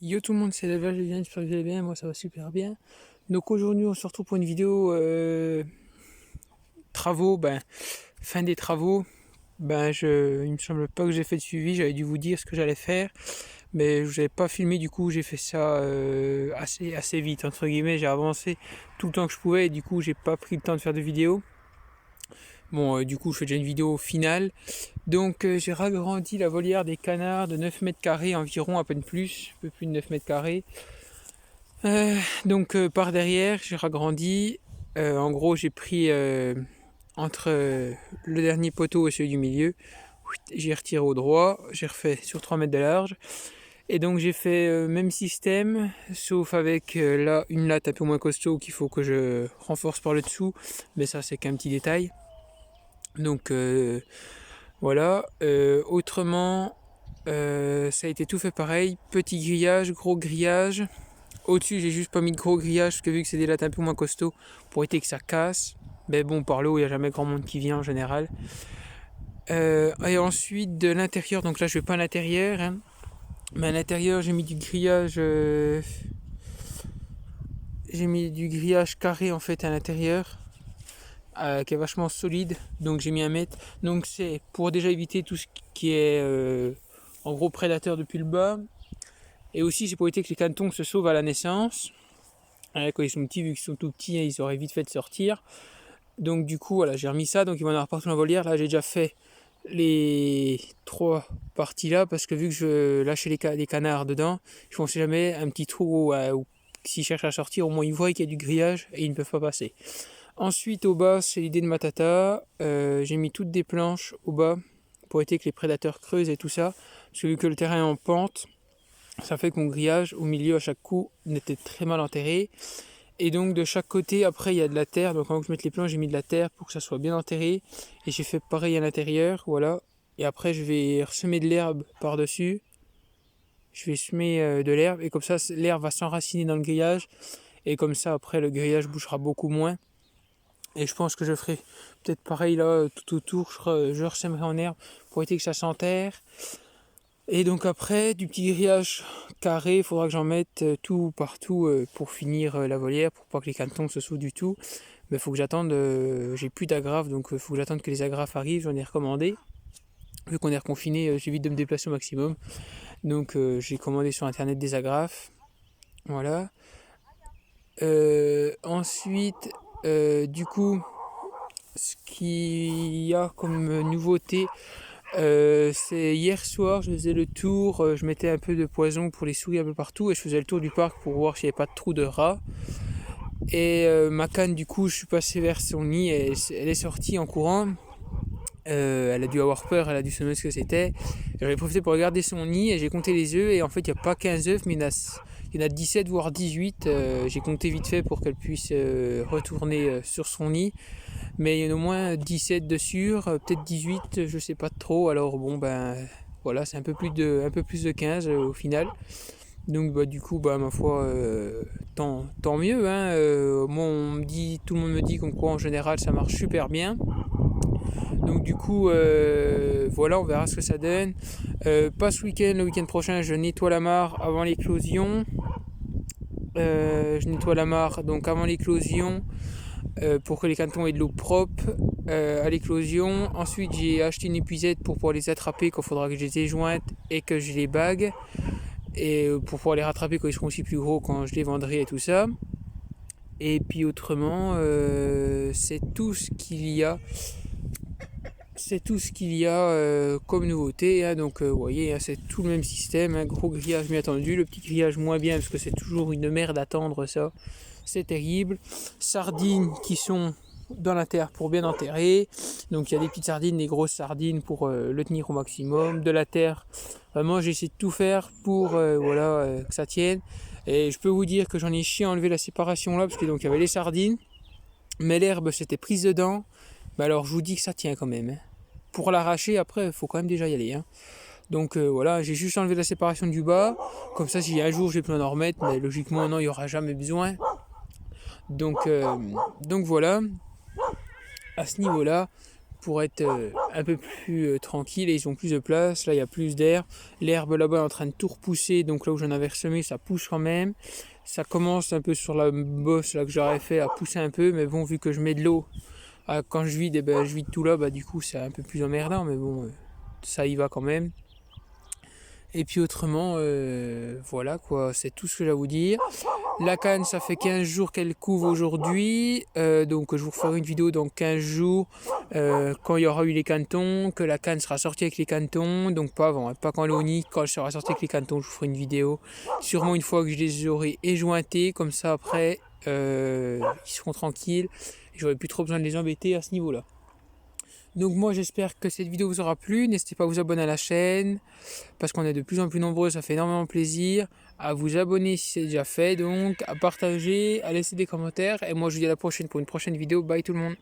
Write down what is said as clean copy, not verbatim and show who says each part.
Speaker 1: Yo tout le monde, c'est Leva, je viens, j'espère que vous allez bien, moi ça va super bien. Donc aujourd'hui on se retrouve pour une vidéo travaux, fin des travaux. Il me semble pas que j'ai fait de suivi, j'avais dû vous dire ce que j'allais faire, mais je n'avais pas filmé, du coup j'ai fait ça assez vite, entre guillemets, j'ai avancé tout le temps que je pouvais et du coup j'ai pas pris le temps de faire de vidéo. Bon, du coup je fais déjà une vidéo finale. Donc j'ai ragrandi la volière des canards de 9 mètres carrés environ, à peine plus, un peu plus de 9 mètres carrés. Par derrière, j'ai ragrandi. En gros, j'ai pris entre le dernier poteau et celui du milieu. J'ai retiré au droit, j'ai refait sur 3 mètres de large. Et donc j'ai fait même système, sauf avec là une latte un peu moins costaud qu'il faut que je renforce par le dessous. Mais ça c'est qu'un petit détail. Donc voilà. Autrement, ça a été tout fait pareil. Petit grillage, gros grillage. Au-dessus, j'ai juste pas mis de gros grillage parce que vu que c'est des lattes un peu moins costauds, pour éviter que ça casse. Mais bon, par là, il n'y a jamais grand monde qui vient en général. Et ensuite, de l'intérieur, donc là, je vais pas à l'intérieur, hein, mais à l'intérieur, j'ai mis du grillage carré en fait à l'intérieur, qui est vachement solide. Donc j'ai mis 1 mètre. Donc c'est pour déjà éviter tout ce qui est en gros prédateur depuis le bas. Et aussi, c'est pour éviter que les canetons se sauvent à la naissance. Quand ils sont petits, vu qu'ils sont tout petits, ils auraient vite fait de sortir. Donc du coup, voilà, j'ai remis ça, donc ils vont en avoir partout dans la volière. Là, j'ai déjà fait les 3 parties là, parce que vu que je lâchais les canards dedans, je ne sais jamais, un petit trou où s'ils cherchent à sortir, au moins ils voient qu'il y a du grillage et ils ne peuvent pas passer. Ensuite, au bas, c'est l'idée de ma tata. J'ai mis toutes des planches au bas pour éviter que les prédateurs creusent et tout ça. Parce que vu que le terrain est en pente, ça fait que mon grillage au milieu à chaque coup n'était très mal enterré. Et donc de chaque côté, après il y a de la terre. Donc avant que je mette les planches, j'ai mis de la terre pour que ça soit bien enterré. Et j'ai fait pareil à l'intérieur, voilà. Et après je vais ressemer de l'herbe par-dessus. Je vais semer de l'herbe et comme ça l'herbe va s'enraciner dans le grillage. Et comme ça après le grillage bougera beaucoup moins. Et je pense que je ferai peut-être pareil là tout autour. Je ressèmerai en herbe pour éviter que ça s'enterre. Et donc après, du petit grillage carré, il faudra que j'en mette tout partout pour finir la volière, pour pas que les canetons se sauvent du tout. Mais il faut que j'attende, j'ai plus d'agrafes, donc il faut que j'attende que les agrafes arrivent, j'en ai recommandé. Vu qu'on est reconfiné, j'évite de me déplacer au maximum. Donc j'ai commandé sur internet des agrafes. Voilà. Ensuite, du coup, ce qu'il y a comme nouveauté, c'est hier soir, je faisais le tour, je mettais un peu de poison pour les souris un peu partout et je faisais le tour du parc pour voir s'il n'y avait pas de trou de rats. Et ma canne, du coup, je suis passé vers son nid et elle est sortie en courant. Elle a dû avoir peur, elle a dû se demander ce que c'était. J'avais profité pour regarder son nid et j'ai compté les œufs et en fait il n'y a pas 15 œufs mais il y en a 17 voire 18. J'ai compté vite fait pour qu'elle puisse retourner sur son nid. Mais il y en a au moins 17 de sûr, peut-être 18, je sais pas trop. Alors bon voilà, c'est un peu plus de 15 au final. Donc du coup ma foi tant mieux hein. Moi tout le monde me dit comme quoi en général ça marche super bien. Donc du coup voilà, on verra ce que ça donne. Pas ce week-end, le week-end prochain je nettoie la mare avant l'éclosion. Je nettoie la mare donc avant l'éclosion. Pour que les canetons aient de l'eau propre à l'éclosion. Ensuite, j'ai acheté une épuisette pour pouvoir les attraper quand il faudra que je les éjointe et que je les bague. Et pour pouvoir les rattraper quand ils seront aussi plus gros quand je les vendrai et tout ça. Et puis autrement, c'est tout ce qu'il y a. C'est tout ce qu'il y a comme nouveauté. Hein. Donc vous voyez, hein, c'est tout le même système. Un gros grillage bien attendu, le petit grillage moins bien parce que c'est toujours une merde d'attendre ça. C'est terrible. Sardines qui sont dans la terre pour bien enterrer. Donc il y a des petites sardines, des grosses sardines pour le tenir au maximum. De la terre. Vraiment j'ai essayé de tout faire pour que ça tienne. Et je peux vous dire que j'en ai chié à enlever la séparation là parce que donc il y avait les sardines. Mais l'herbe s'était prise dedans. Mais alors je vous dis que ça tient quand même. Hein. Pour l'arracher après il faut quand même déjà y aller. Hein. Donc voilà, j'ai juste enlevé la séparation du bas. Comme ça si un jour j'ai besoin d'en remettre, mais logiquement non il n'y aura jamais besoin. Donc voilà, à ce niveau-là. pour être un peu plus tranquille et ils ont plus de place. Là, il y a plus d'air. L'herbe là-bas est en train de tout repousser, donc là où j'en avais ressemé, ça pousse quand même. Ça commence un peu sur la bosse là que j'aurais fait à pousser un peu, mais bon, vu que je mets de l'eau, quand je vide, je vide tout là, du coup, c'est un peu plus emmerdant, mais bon, ça y va quand même. Et puis autrement, voilà quoi, c'est tout ce que j'ai à vous dire. La canne, ça fait 15 jours qu'elle couve aujourd'hui, donc je vous ferai une vidéo dans 15 jours quand il y aura eu les cantons, que la canne sera sortie avec les cantons, donc pas avant, hein, pas quand elle est au nid, quand elle sera sortie avec les cantons, je vous ferai une vidéo. Sûrement une fois que je les aurai éjointés, comme ça après, ils seront tranquilles, et j'aurai plus trop besoin de les embêter à ce niveau-là. Donc moi j'espère que cette vidéo vous aura plu, n'hésitez pas à vous abonner à la chaîne, parce qu'on est de plus en plus nombreux, ça fait énormément plaisir, à vous abonner si c'est déjà fait, donc à partager, à laisser des commentaires, et moi je vous dis à la prochaine pour une prochaine vidéo, bye tout le monde.